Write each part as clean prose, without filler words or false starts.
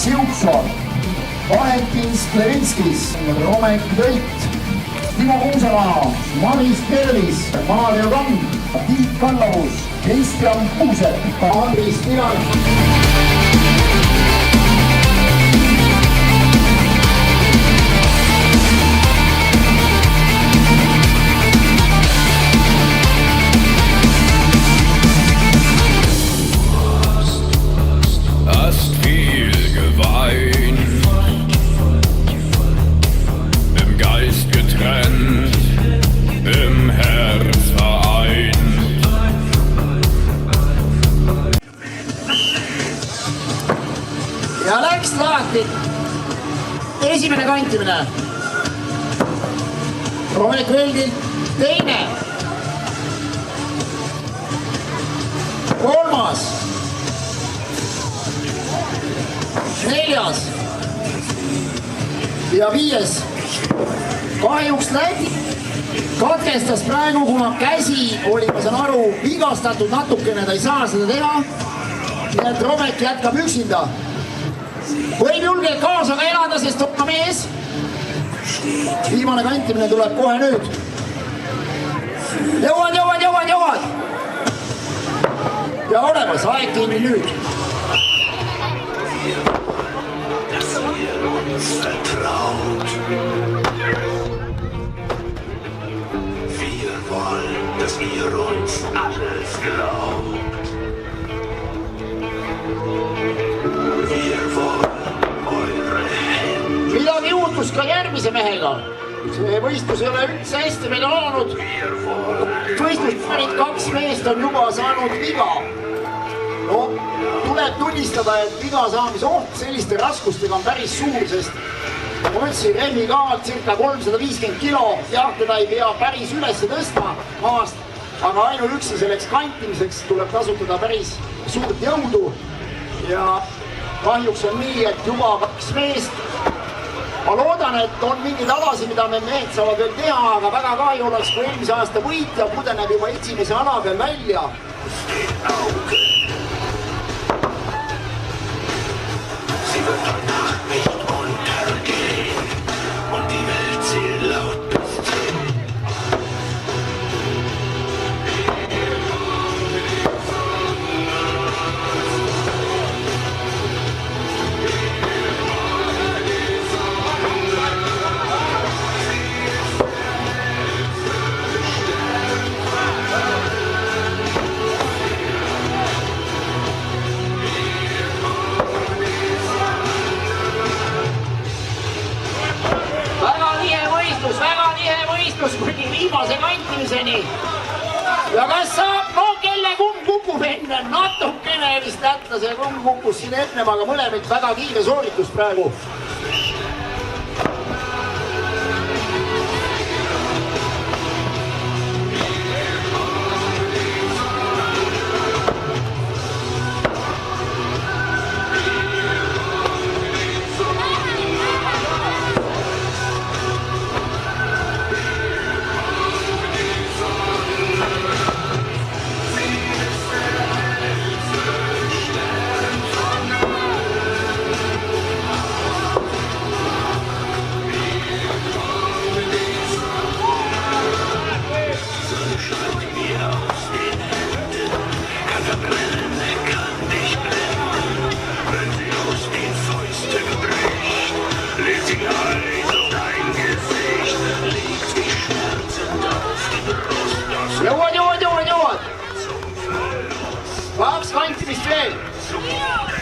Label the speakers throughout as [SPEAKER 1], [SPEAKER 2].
[SPEAKER 1] Siukson, Valentin Sklevinskis, Romek Võit, Timo Kuusemaa, Maris Kerlis, Maarja Kand, Tiit Kallavus, Kristjan Kuusep, Andris Tilar.
[SPEAKER 2] Ja läks lahti. Esimene kantimine. Romelik Veldilt teine. Kolmas. Neljas. Ja viies. Kahjuks Läti katkestas praegu, kuna käsi oli, ma saan aru, vigastatud natukene, ta ei saa seda teha. Nii et Romek jätkab üksinda. Võib julgelt kaasa ka elada, sest on mees. Viimane kantimine tuleb kohe nüüd. Jõuad. Ja olemas, aeg kinni nüüd.
[SPEAKER 3] Wir wollen, dass ihr uns alles glaubt.
[SPEAKER 2] Midagi juhtus ka järgmise mehega. See võistlus ei ole üldse hästi meil alanud. Võistlusparid 2 meest on juba saanud viga. No, tuleb tunnistada, et viga saamise oht selliste raskustega on päris suur, sest ma võtsin Remmi kaalt circa 350 kilo. Jah, teda ei pea päris üles tõstma maast, aga ainuüksi selleks kantimiseks tuleb kasutada päris suurt jõudu. Ja kahjuks on nii, et juba 2 meest. Ma loodan, et on mingid alasi, mida me mehed saavad veel teha, aga väga kahju oleks, kui eelmise aasta võitja pudeneb juba esimese ala peal välja.
[SPEAKER 3] Sie wird heute Nacht nicht untergehen und die Welt zählt laut bis 10.
[SPEAKER 2] Kuni viimase kantimiseni. Ja kas saab, no kelle kumb kukub enne, natukene vist nätta see kumb kukkus siin ennem, aga mõlemid väga kiire sooritus praegu.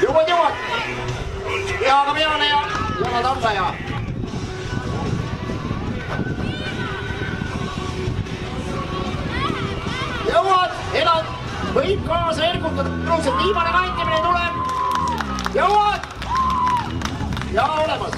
[SPEAKER 2] jõuad. Peaga peale ja jalad alla ja. Jõuad, elad, võib kaasa ergutada, tõuseb viimane kantimine tuleb. Jõuad ja olemas.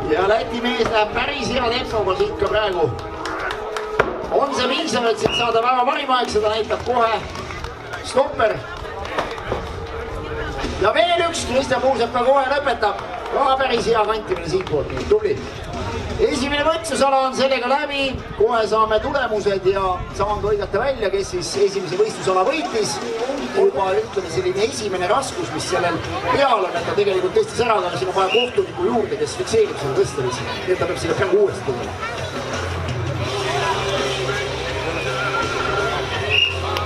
[SPEAKER 2] Ja Läti mees läheb päris hea tempoga siit ka praegu. On see piisav, et siit saada väga parim aeg, seda näitab kohe stopper. Ja veel üks, Kristjan Puusepp ka kohe lõpetab. Ka päris hea kantimine siit poolt, nii tubli. Esimene võistlusala on sellega läbi, kohe saame tulemused ja saan ka õigata välja, kes siis esimese võistlusala võitis. Juba ütleme selline esimene raskus, mis sellel peal on, et ta tegelikult tõstis ära, aga siin on vaja kohtuniku juurde, kes fikseerib selle tõstamise. Nii et ta peab sinna praegu uuesti tulema.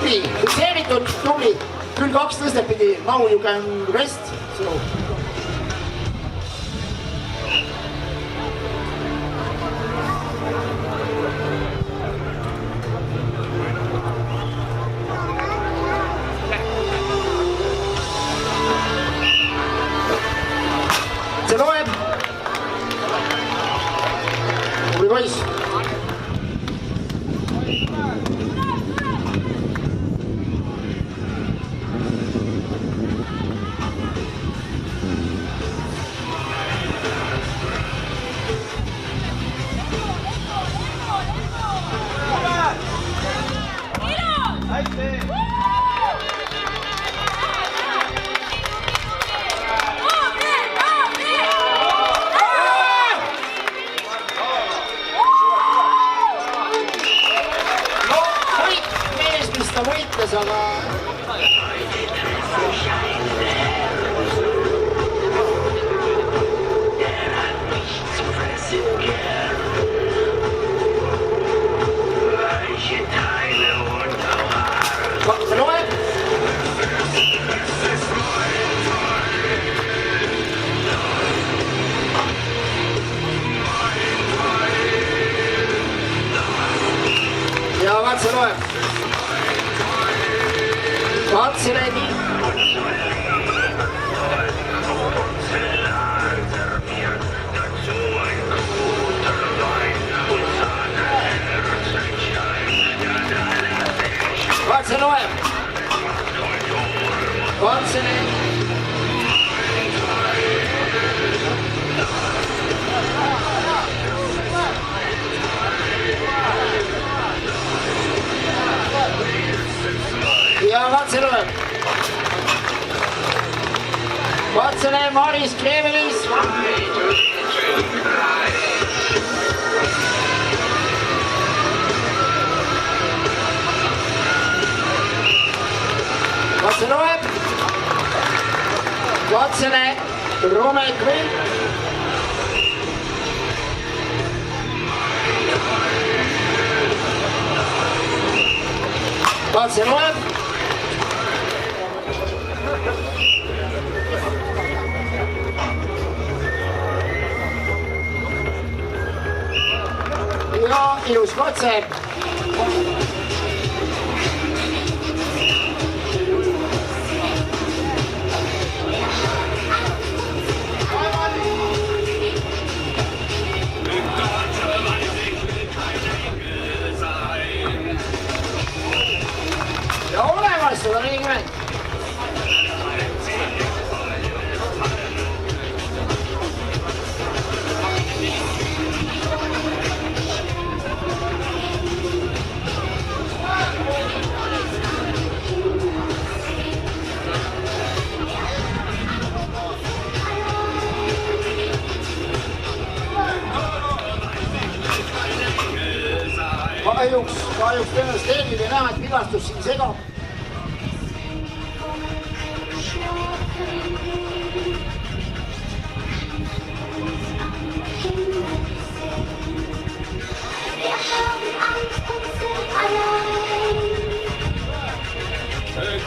[SPEAKER 2] Nii, fikseeritud, tubli. Küll 2 tõstet pidi, now you can rest. See loeb. Tubli poiss. Ta võitles, aga... See loeb. Ja vaat see loeb. Katsele nii. Katsele loeb. Katsele. Ja katse loeb. Katsele Maris Kreevelis. Katse loeb. Katsele Romekvi. Katse loeb. Ja ilus katse. Ja olemas 140. kahjuks tõenäoliselt eelmine näha, et vigastus siin segab.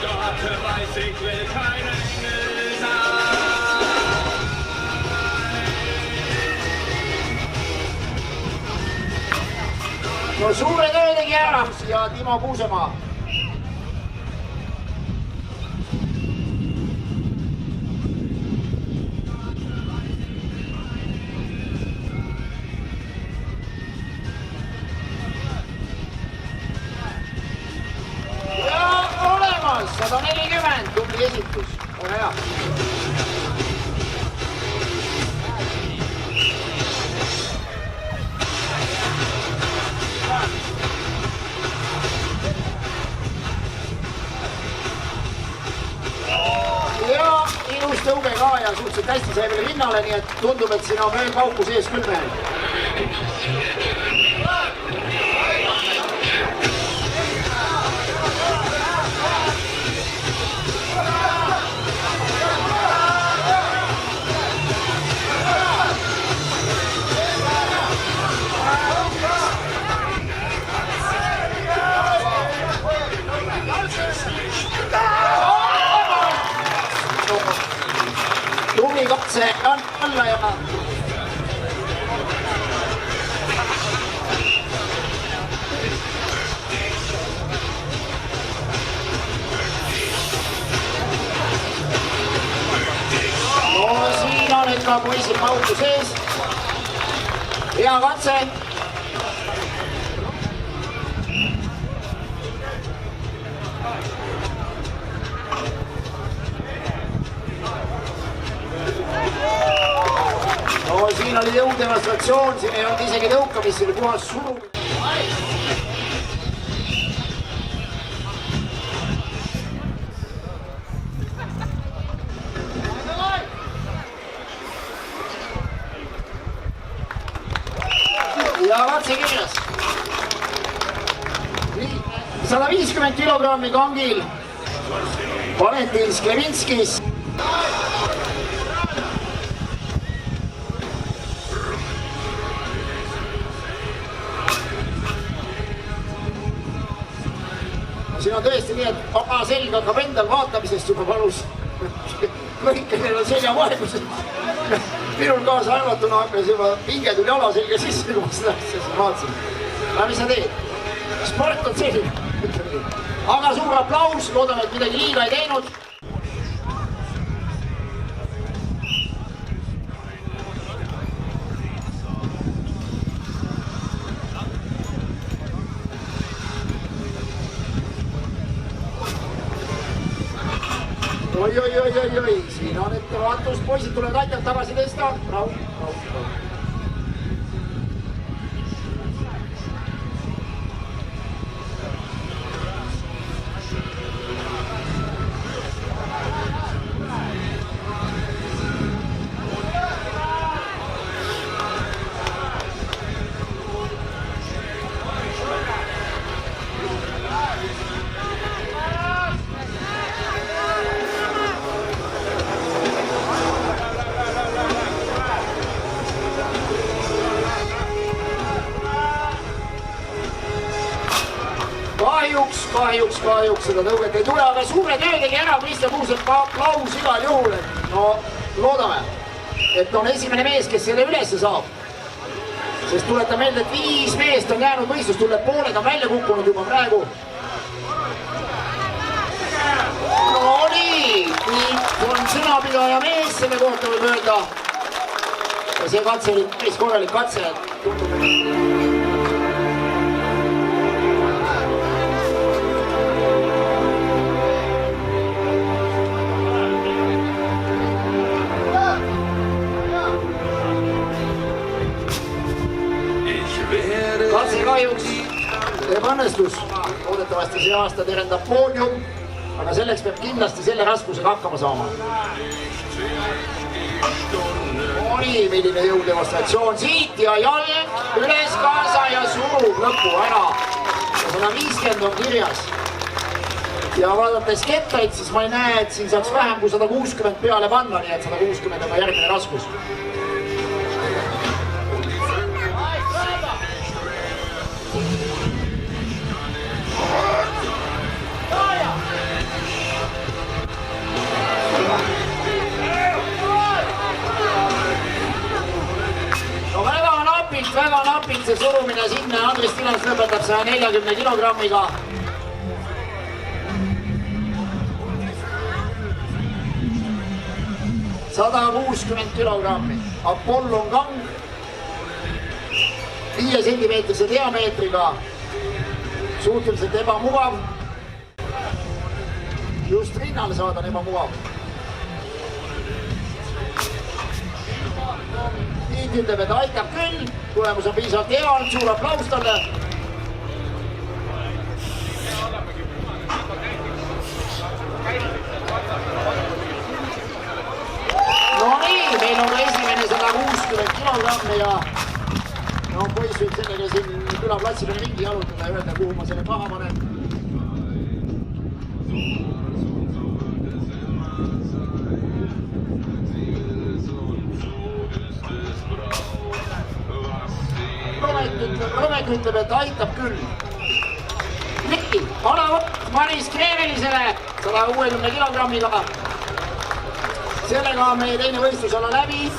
[SPEAKER 3] Gott weiß, ich will kein Engel sein.
[SPEAKER 2] No suure töö tegi ära ja Timo Kuusemaa. Ja olemas 140, tubli esitus, ole hea. Ja ilus tõuge ka ja suhteliselt hästi sai veel linnale, nii et tundub, et siin on veel pauku sees küll veel. Tubli katse alla ja no siin on nüüd ka poisid pauku sees. Hea katse. No siin oli jõudemonstratsioon, siin ei olnud isegi tõukamist, siin oli puhas suru. Ja katse kirjas. 150 kilogrammi kangil Valentin Sklevinskis. Siin on tõesti nii, et papa selg hakkab endal vaatamisest juba palus. Kõikidel on selja vahetused. Minul kaasa arvatuna hakkas juba pinge tuli jala selga sisse, kui ma seda asja vaatasin. Aga mis sa teed? Sport on selline. Aga suur aplaus, loodan, et midagi liiga ei teinud. Oi, siin on ettevaatus, poisid tulevad aitavad tagasi tõsta. Rahu. Kahjuks seda tõuget ei tule, aga suure töö tegi ära Kristjan Kuusepp, aplaus igal juhul. No loodame, et on esimene mees, kes selle ülesse saab. Sest tuletan meelde, et 5 meest on jäänud võistlust, tuleb pooled on välja kukkunud juba praegu. No nii, on sõnapidaja mees, selle kohta võib öelda. Ja see katse oli päris korralik katse. Katse kahjuks teeb õnnestus. Loodetavasti see aasta terendab poodium, aga selleks peab kindlasti selle raskusega hakkama saama. Oli milline jõudemonstratsioon siit ja jalg üles kaasa ja suur surub lõpu ära. 150 on kirjas. Ja vaadates kettaid, siis ma ei näe, et siin saaks vähem kui 160 peale panna, nii et 160 on järgmine raskus. No väga napilt see surumine sinna. Andres Tilans lõpetab 140 kilogrammiga. $160 kilogrammi. Apollon kang 5 sentimeetrise diameetriga. Suhteliselt ebamugav. Just rinnal saada on ebamugav. Tiit ütleb, et aitab küll. Tulemus on piisavalt hea, on suur aplaus talle. No nii, meil on esimene 160 kilogrammi ja no poiss võib sellega siin külaplatsi peale ringi jalutada ja öelda, kuhu ma selle maha panen. Romek ütleb, et aitab küll. Nii, palavott Maris Kreevelisele 160 kilogrammiga. Sellega on meie teine võistlusala läbi.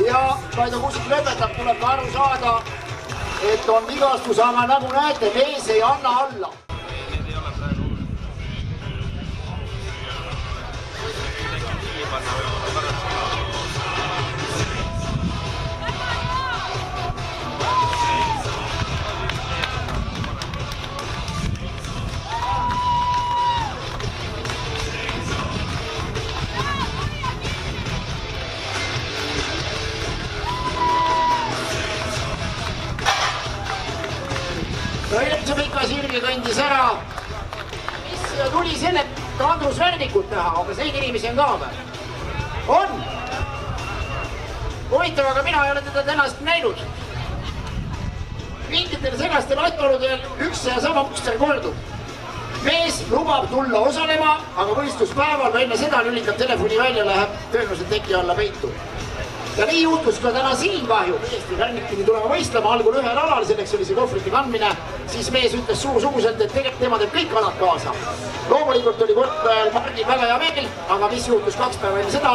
[SPEAKER 2] Ja Kaido Kuusik lõpetab, tuleb ka aru saada, et on vigastus, aga nagu näete, mees ei anna alla. Eelmise pika sirgi kõndis ära, mis tuli selle Andrus Värnikut teha, aga neid inimesi on ka või? On! Huvitav, aga mina ei ole teda tänast näinud. Mingitel segastel asjaoludel üks ja sama muster kordub. Mees lubab tulla osalema, aga võistluspäeval või enne seda lülitab telefoni välja, läheb tõenäoliselt teki alla peitu. Ja nii juhtus ka täna siin kahju. Eesti Värnik pidi tulema võistlema algul ühel alal, selleks oli see kohvrite kandmine. Siis mees ütles suusuguselt, et tegelikult tema teeb kõik alad kaasa. Loomulikult oli kortajal Margil väga hea meel, aga mis juhtus 2 päeva enne seda,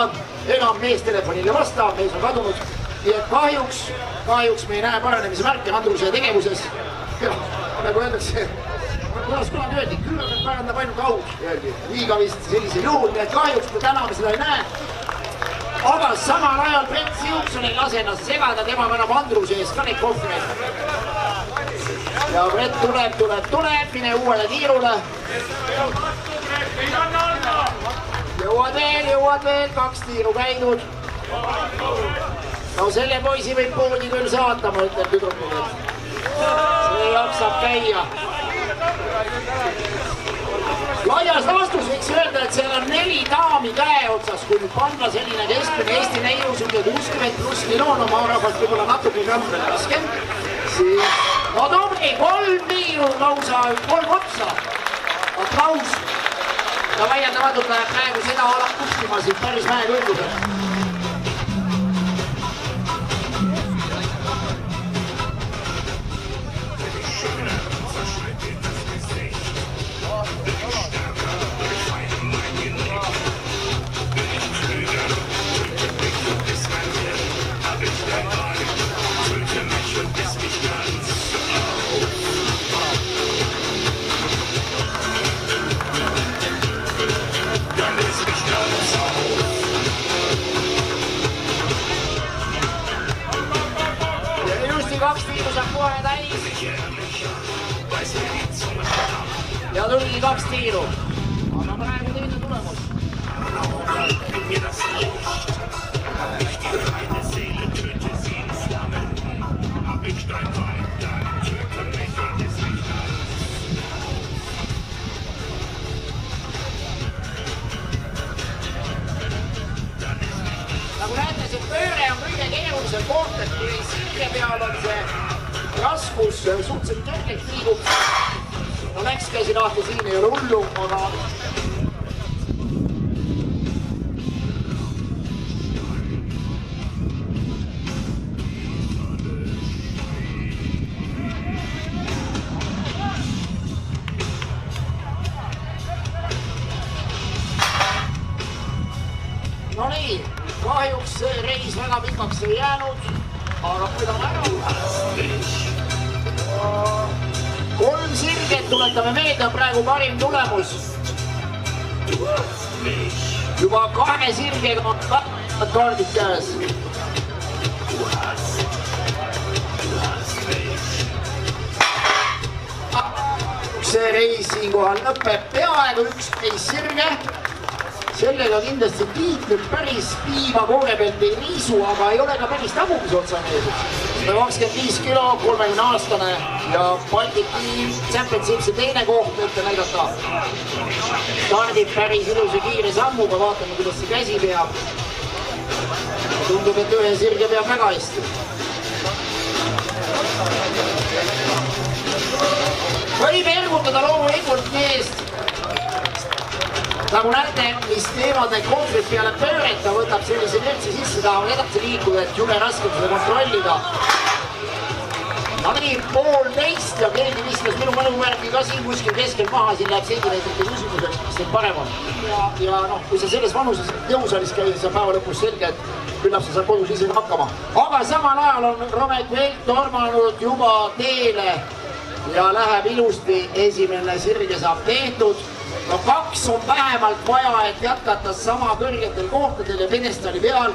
[SPEAKER 2] enam mees telefonile vasta, mees on kadunud. Nii et kahjuks me ei näe paranemise märke Andruse tegevuses. Ja, nagu öeldakse, kuidas kunagi öeldi, küll parandab ainult aud, öeldi. Liiga vist sellisel juhul, nii et kahjuks me täna me seda ei näe. Aga samal ajal Brent Siukson ei lase ennast segada, tema kannab Andruse eest ka neid kohvreid. Ja Brent tuleb, mine uuele tiirule. Jõuad veel, 2 tiiru käinud. No selle poisi võib poodi küll saata, ma ütlen tüdrukule. See jaksab käia. Laias laastus võiks öelda, et seal on 4 daami käe otsas, kui nüüd panna selline keskmine Eesti neiu, süge 60+ kilo, no maarahvalt võib-olla natuke kõmbrel raskem. Siis, no tubli, 3 tiiru lausa, 3 otsa. Aplaus. Ja vaieldamatult läheb praegu seda ala kuskima siit päris mäe kõrgusel. Ja tuligi 2 tiiru. Aga praegu teine tulemus. peamisel koht, et kui sirge peal on see raskus suhteliselt kergelt liigub. No läks käsi lahti, siin ei ole hullu, aga no nii, kahjuks see reis väga pikaks ei jäänud, aga kui ta on ära. 3 sirget tuletame meelde, praegu parim tulemus. Juba 2 sirgega on kaardid käes. See reis siinkohal lõpeb peaaegu 11 sirge. Sellega kindlasti Tiit nüüd päris piima koore pealt ei riisu, aga ei ole ka päris tagumise otsa meeldib. 125 kilo, 30-aastane ja Baltic Team Championshipsi teine koht ette näidata. Stardib päris ilusa kiire sammuga, vaatame, kuidas see käsi peab. Tundub, et ühe sirge peab väga hästi. Võib ergutada loomulikult meest. Nagu näete, mis teevad need kohvrid peale pööret, ta võtab sellise inertsi sisse, tahavad edasi liikuda, et jube raske seda kontrollida. No nii, 1,5 ja keegi viskas minu mälumärgi ka siin kuskil keskel maha, siin läheb sentimeetrite küsimuseks, mis teil parem on. Ja noh, kui sa selles vanuses jõusaalis käid, siis on päeva lõpus selge, et küllap sa saab kodus ise hakkama. Aga samal ajal on Romek Velt tormanud juba teele ja läheb ilusti, esimene sirge saab tehtud. No 2 on vähemalt vaja, et jätkata sama kõrgetel kohtadel ja pedestali peal.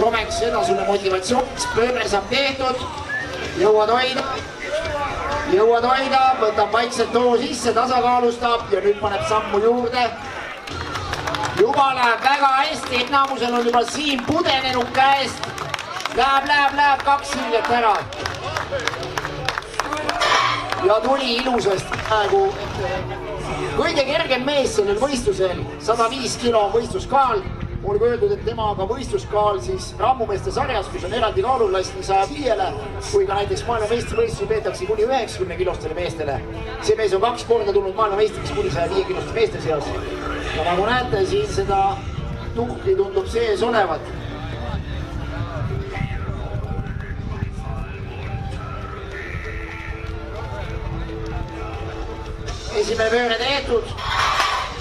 [SPEAKER 2] Romeks edasune motivatsiooniks, pööre saab tehtud. Jõuad hoida, võtab vaikselt too sisse, tasakaalustab ja nüüd paneb sammu juurde. Juba läheb väga hästi, enamusel on juba siin pudenenud käest. Läheb 2 sirget ära. Ja tuli ilusasti praegu. Kõige kergem mees sellel võistlusel, 105 kilo võistluskaal. Mul kui öeldud, et temaga võistluskaal siis rammumeeste sarjas, kus on eraldi kaalulast nii 105-le, kui ka näiteks maailmameistrivõistlusi peetakse kuni 90 kilostele meestele. See mees on 2 korda tulnud maailmameistriks kuni 105 kiloste meeste seas. Ja nagu näete, siin seda tuhki tundub sees olevat. Esimene pööre tehtud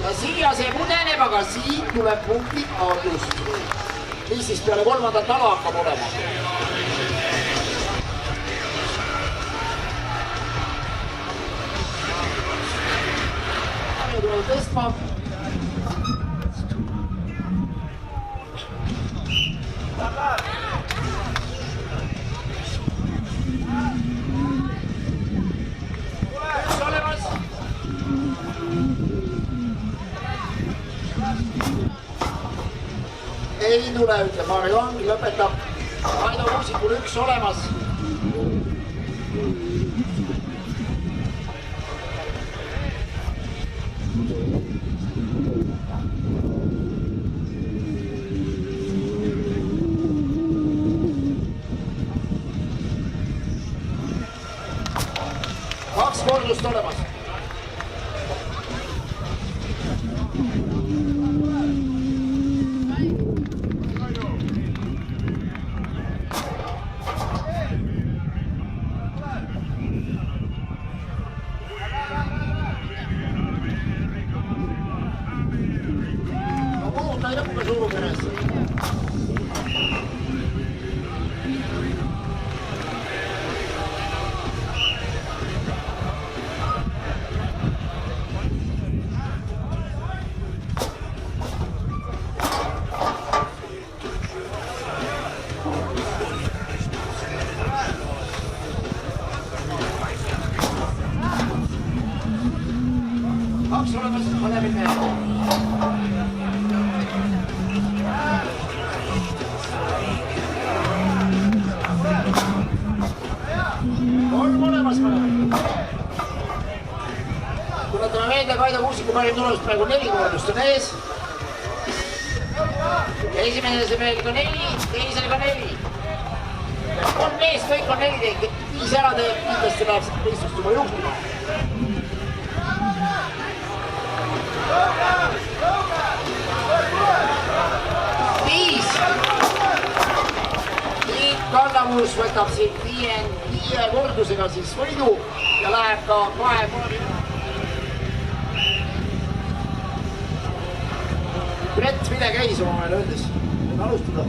[SPEAKER 2] ja siia see pudeneb, aga siit tuleb punkti kaotust. Mis siis peale 3. ala hakkab olema? Tuleb tõstma. Ei tule, ütleb Maarja Kang, lõpetab. Aido Kuusikul 1 olemas. Kaks kordust olemas. Kaks olemas, mõlemid mehed. Kolm olemas mõlemid. Tuletame meelde, Kaido Kuusiku parim tulemust praegu 4 kordust on ees. Esimene see meil ka 4, teisel ka 4. meest kõik on 4 teinud, 5 ära teeb, kindlasti läheb seda võistlust juba juhtima. Tiit Kallavus võtab siin 5 kordusega siis võidu ja läheb ka 2. Brett, mille käis omale öeldes? Võin alustada.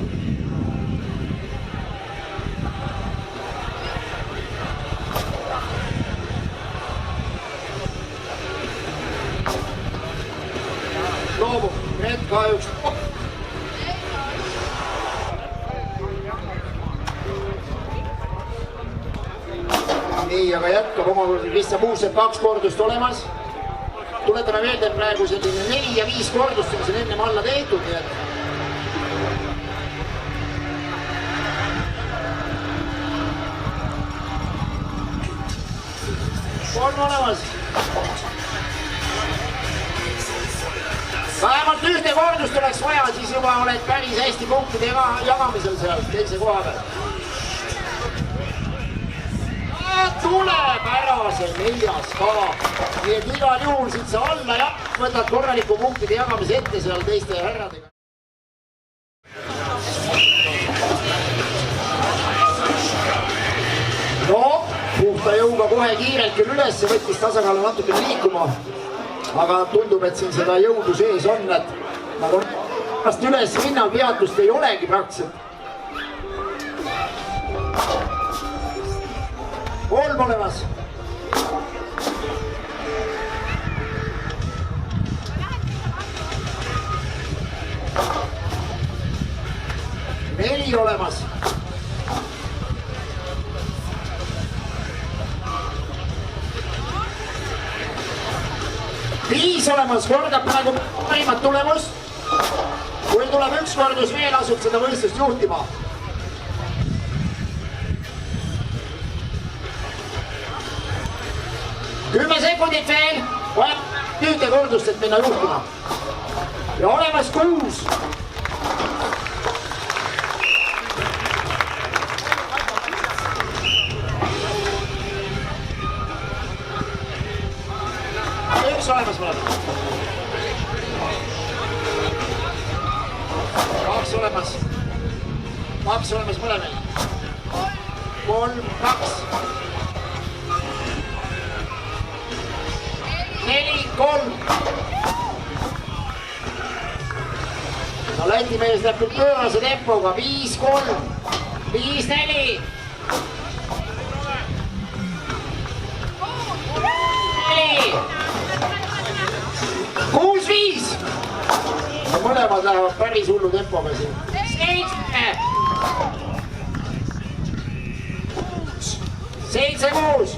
[SPEAKER 2] Loobub, Brett kahjuks. Nii, aga jätkab omakorda Kristjan Puusep 2 kordust olemas. Tuletame meelde, et praegu selline 4 ja 5 kordust, mis on ennem alla tehtud, nii et on olemas. Vähemalt 1 kordust oleks vaja, siis juba oled päris hästi punktide jagamisel seal teise koha peal. Tuleb ära see 4. ka. Nii et igal juhul siit sa alla ja võtad korraliku punktide jagamise ette seal teiste härradega. No, puhta jõuga kohe kiirelt küll üles, võttis tasakaalu natukene liikuma. Aga tundub, et siin seda jõudu sees on, et nagu pärast üles minna peatust ei olegi praktiliselt. 3 olemas. Neli olemas. Viis olemas, kordab praegu parimat tulemust. Kui tuleb 1 kordus veel, asub seda võistlust juhtima. 10 sekundit veel, vaja 1 kordust, et minna juhtima. Ja olemas 6. Üks olemas mõlemad. 2 olemas. 2 olemas mõlemad. 3, 2. 4, 3. No Läti mees läheb nüüd pöörase tempoga. 5, 3. 5, 4. 4. 6, 5. Mõlemad lähevad päris hullu tempoga siin. 7. 7, 6.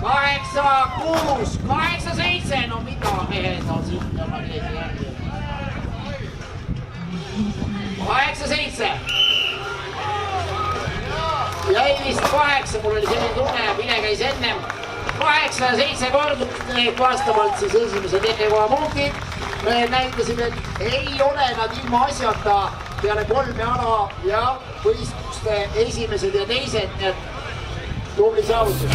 [SPEAKER 2] 8, 6, 8, 7. No mida mehed on siin oma keegi järgi. 8, 7. Jäi vist 8, mul oli selline tunne, mille käis ennem. 8 ja 7 kordust vastavalt siis esimese teine koha punktid. Me näitasime, et ei ole nad ilma asjata peale 3 jala ja võistluste esimesed ja teised, nii et tubli saavutus.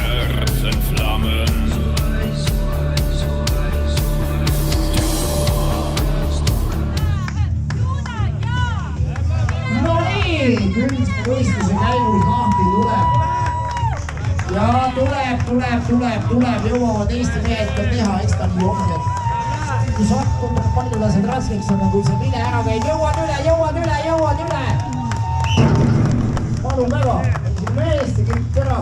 [SPEAKER 2] No nii, küll võistluse käigus lahti tuleb. Ja tuleb, jõuavad Eesti mehed ka teha, eks ta nii on, et kui sattud, palju lased raskeks on, kui see mine ära käib, jõuad üle. Palun väga, meest ja kõik ära.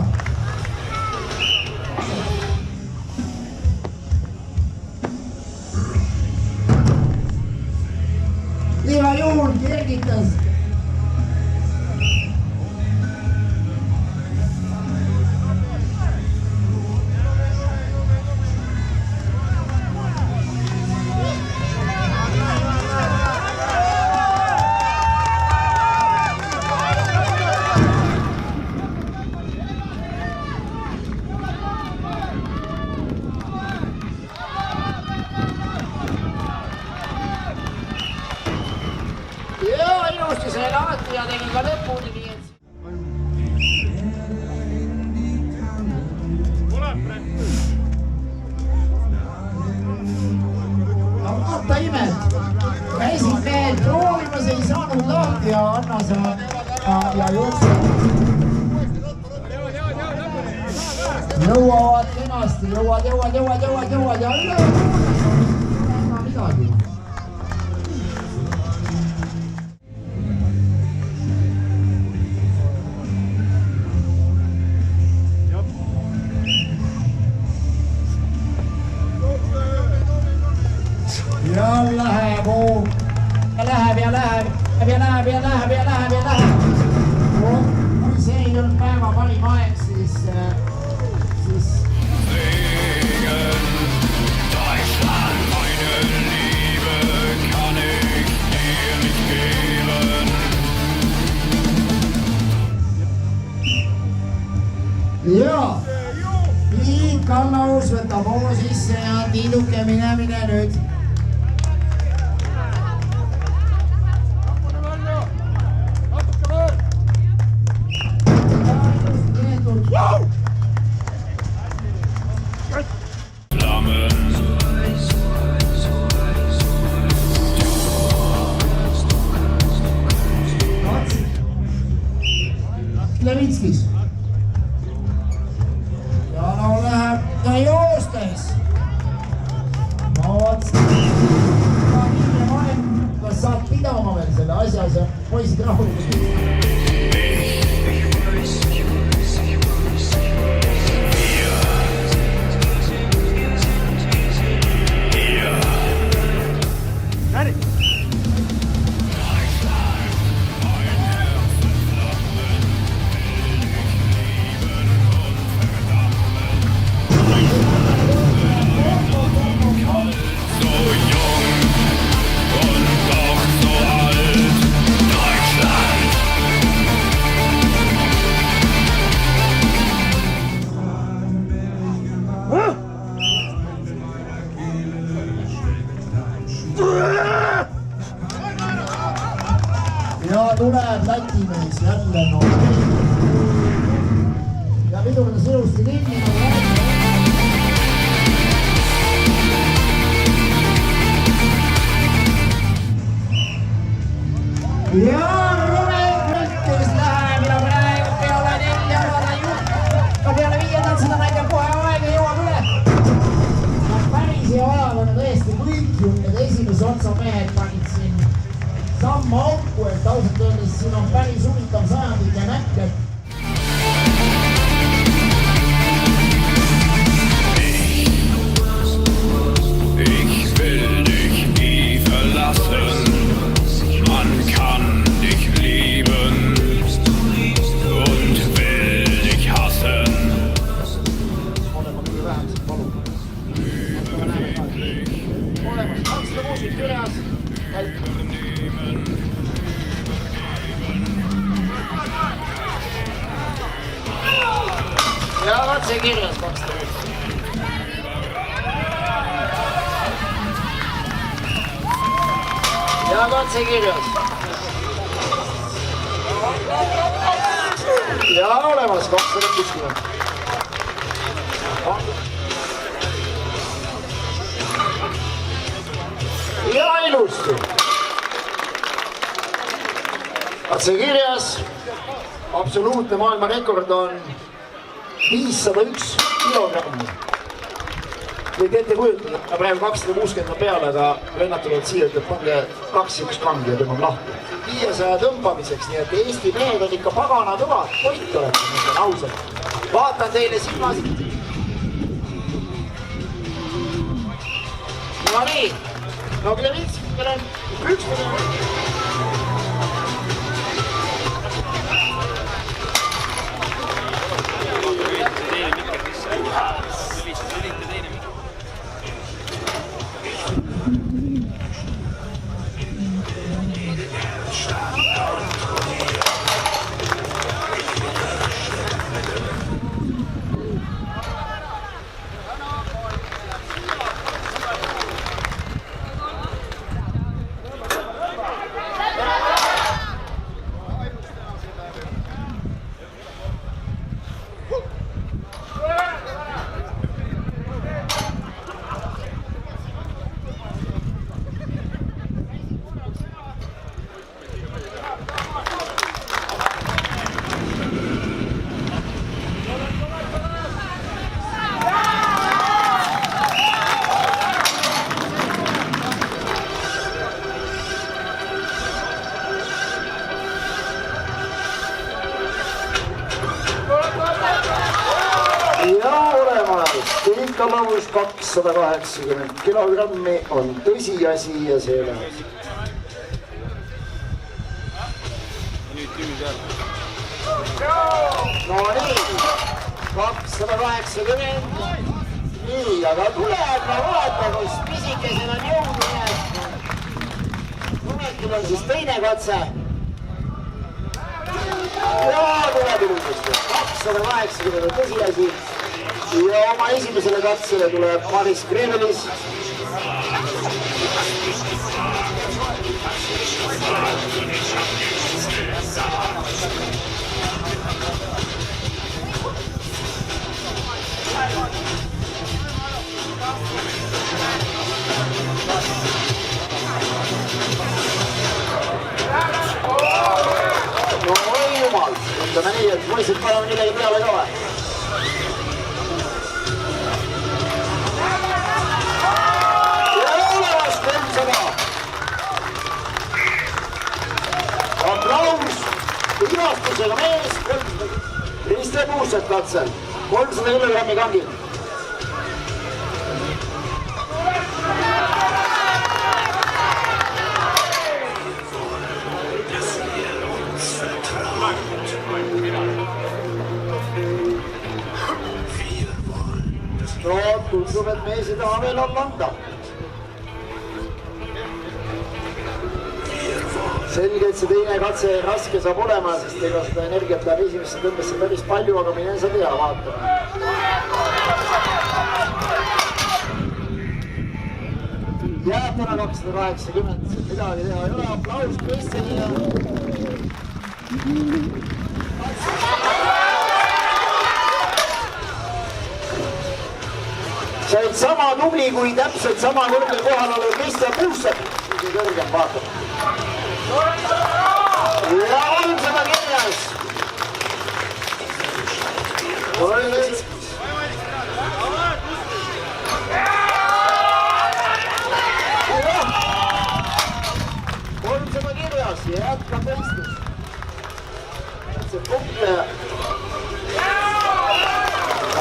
[SPEAKER 2] Iga juhul kergitas. võistluse lahti ja tegin ka lõpuni, nii et... No vaata imet, käisid mehed proovimas, ei saanud lahti ja anna sa ja jooksu. Jõuavad kenasti, jõuad ja üle. Enna midagi. Ja läheb, läheb. Kui see ei olnud päeva parim aeg, siis...
[SPEAKER 3] Deutschland, meine Liebe, kann ich dir nicht geben.
[SPEAKER 1] Ja, Tiit Kallaus võtab hoo sisse ja Tiiduke minemine nüüd. Levitskis. Ja no läheb ta joostes. No oot. Kas saad pidama veel selle asja, see poisid rahulikult. Ja tuleb Läti mees jälle no. Ja pidurdas ilusti kinni ja Rumeküttis läheb ja praegu peale 4 alada juht. Ka peale 5 seda näitab kohe aega jõuab üle. Ja päris hea ajal on tõesti kõik need esimese otsa mehed panid siin samma auku, et ausalt öeldes siin on päris huvitav sajandite näkk, et
[SPEAKER 3] Ich will dich nie verlassen. Man kann dich lieben und will dich hassen.
[SPEAKER 2] Ja vaat see kirjas 200. Ja vaat see kirjas. Ja olemas 260. Ja ilusti. Vaat see kirjas. Absoluutne maailmarekord on 501 kilogrammi. Võid ette kujutada, praegu 260 on peale, aga vennad tulevad siia, ütleb, pange 2 kangi ja tõmbab lahti. 500 tõmbamiseks, nii et Eesti mehed on ikka pagana kõvad, toit olete, mõtlen ausalt. Vaatan teile silmasid. No nii, no Klevitskile üks laskelavus 280 kilogrammi on tõsiasi ja see läheb. No nii, 280. Nii, aga tuleb, ma vaatan, kus pisikesel on jõudu jääb. Tunetil on siis teine katse. Ja tuleb ilusasti, 280 on tõsiasi. Ja oma esimesele katsele tuleb Maris Krevelis. No oi jumal, ütleme nii, et poisid paneme millegi peale ka või? Ja olevast 300. Aplaus ilmastusega mees, Kriste Puusset katsel, 300 kilogrammi kangil. No, tundub, et mees ei taha veel alla anda. Selge, et see teine katse raske saab olema, sest ega seda energiat läheb esimesse tõmbesse päris palju, aga mine sa tea, vaatame. Jääb täna 280, midagi teha ei ole, aplaus Kristjanile. Sa oled sama tubli kui täpselt sama kõrgel kohal olev Kristjan Puusset, kui kõrgem vaatab. Ja on seda kirjas. On seda kirjas ja jätkab võistlus. See punkleja.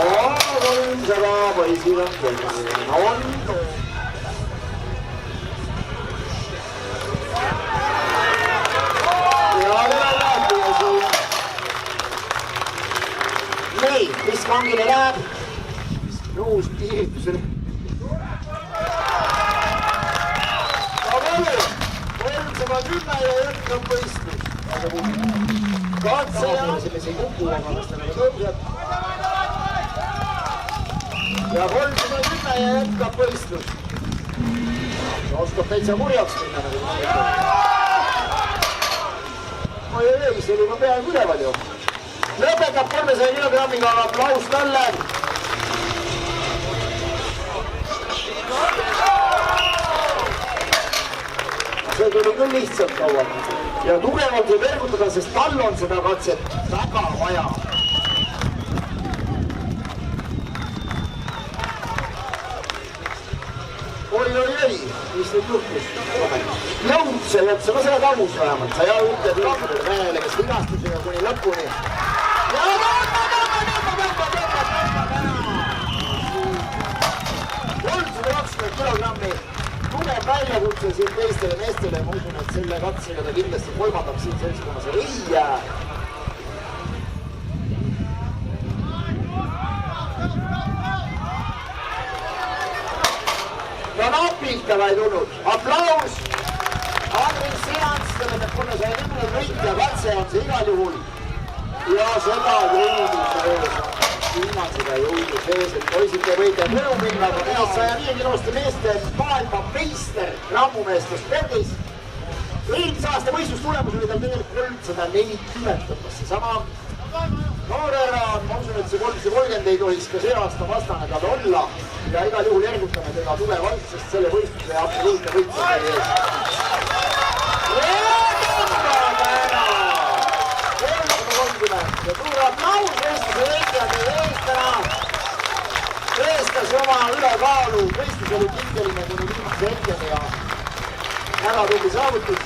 [SPEAKER 2] On seda poisil on kõrgel. On too. Nii, mis kangile läheb? Nõus piiritusele. Aga nüüd, 310 ja jätkab võistlus. Katse ja selles ei kuku, aga kas ta nagu tõuseb. Ja 310 ja jätkab võistlus. Oskab täitsa kurjaks minna nagu oi, see oli juba peaaegu üleval ju. Lõpetab 300 kilogrammiga aplaus talle. See tuli küll lihtsalt kauem. Ja tugevalt võib ergutada, sest tal on seda katset väga vaja. Oi, mis nüüd juhtus? Jõud sa ei otsa, no sa oled amus vähemalt, sa ei ütled lahmudele mehele, kes vigastusega kuni lõpuni. Ja kilogrammi tugev väljakutse siin teistele meestele. Ma usun, et selle katsega ta kindlasti kolmandaks siin seltskonnas ei jää. Ja napilt taga ei tulnud. Aplaus! Andrin Sinants, selle 310 võitja katse on see igal juhul. Ja seda jõudus ees. Ilman seda jõudus ees, et poisid te võite mõnu minna, aga mees 105 kiloste meeste maailma meister rammumeeste spordis. Eelmise aasta võistlustulemus oli tal tegelikult 340 õppas seesama. Noorera, ma usun, et see 330 ei tohiks ka see aasta vastane tal olla. Ja igal juhul ergutame teda tugevalt, sest selle võistluse ja absoluutne võitlus oli ees. Ja tuur aplaus võistluse võitjad ja eestana eestas oma ülekaalu. Võistlus oli pingeline kuni viimase hetkeni ja väga tubli saavutus.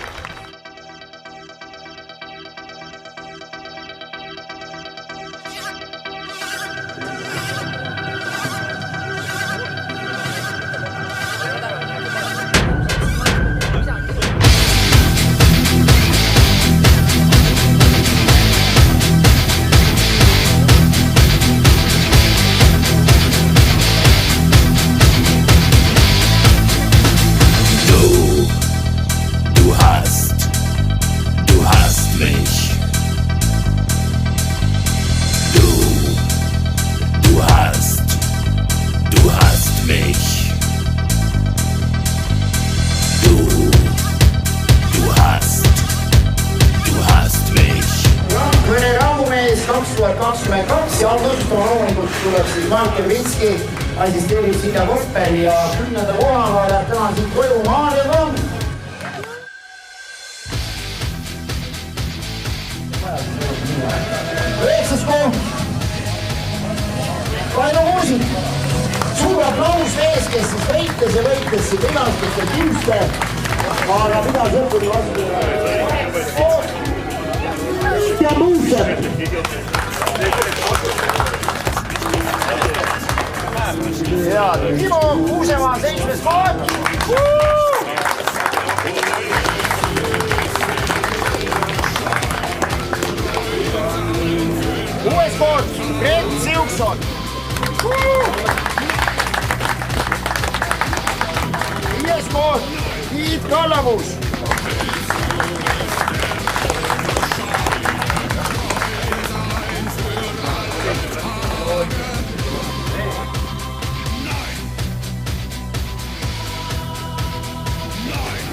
[SPEAKER 2] 2022 ja alustama loomulikult tuleb siis Mark Levinski, assisteerib Signe Koppel ja 10. kohaga läheb täna siit koju Maarja Tamm. Üheksas koht. Kaino Kuusik. Suur aplaus mees, kes siis võitles ja võitles siin vigastustel kimste, aga pidas õppuni vastu. Ja Muusep. Timo Kuusemaa 7. koht. 6. koht, Brett Siukson. 5. koht, Tiit Kallamus.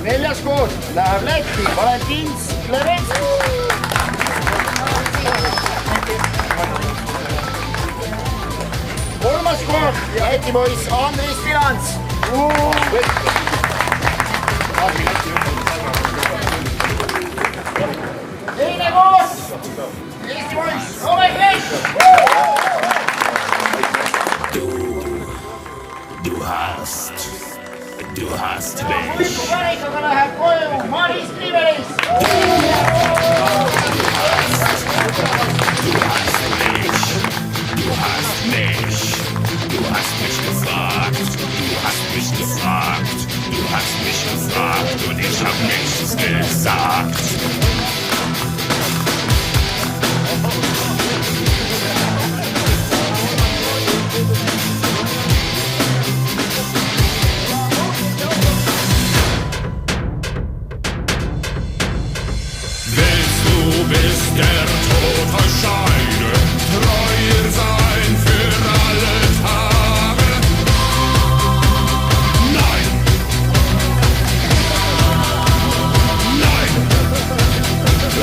[SPEAKER 2] 4. koht läheb Lätti, Valentin Levenski. 3. koht Läti poiss Andris Finants. 2. koht Eesti poiss Robert Lesch.
[SPEAKER 3] Du hast mich.
[SPEAKER 2] Võidukarikaga läheb koju Maris Trivelis.
[SPEAKER 3] Du hast mich gefragt und ich hab nichts gesagt. Bis der Tod euch scheide, treuer sein für alle Tage. Nein, nein,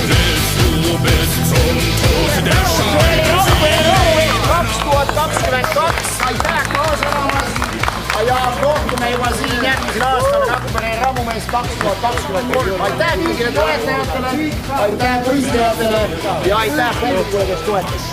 [SPEAKER 3] willst du bis zum Tod der Scheide sein?
[SPEAKER 2] 2022, aitäh kaasa olemas ja kohtume juba siin järgmisel aastal Rakvere Ramumees 2023. Aitäh kõigile toetajatele, aitäh võistlejatele ja aitäh publikule, kes toetas.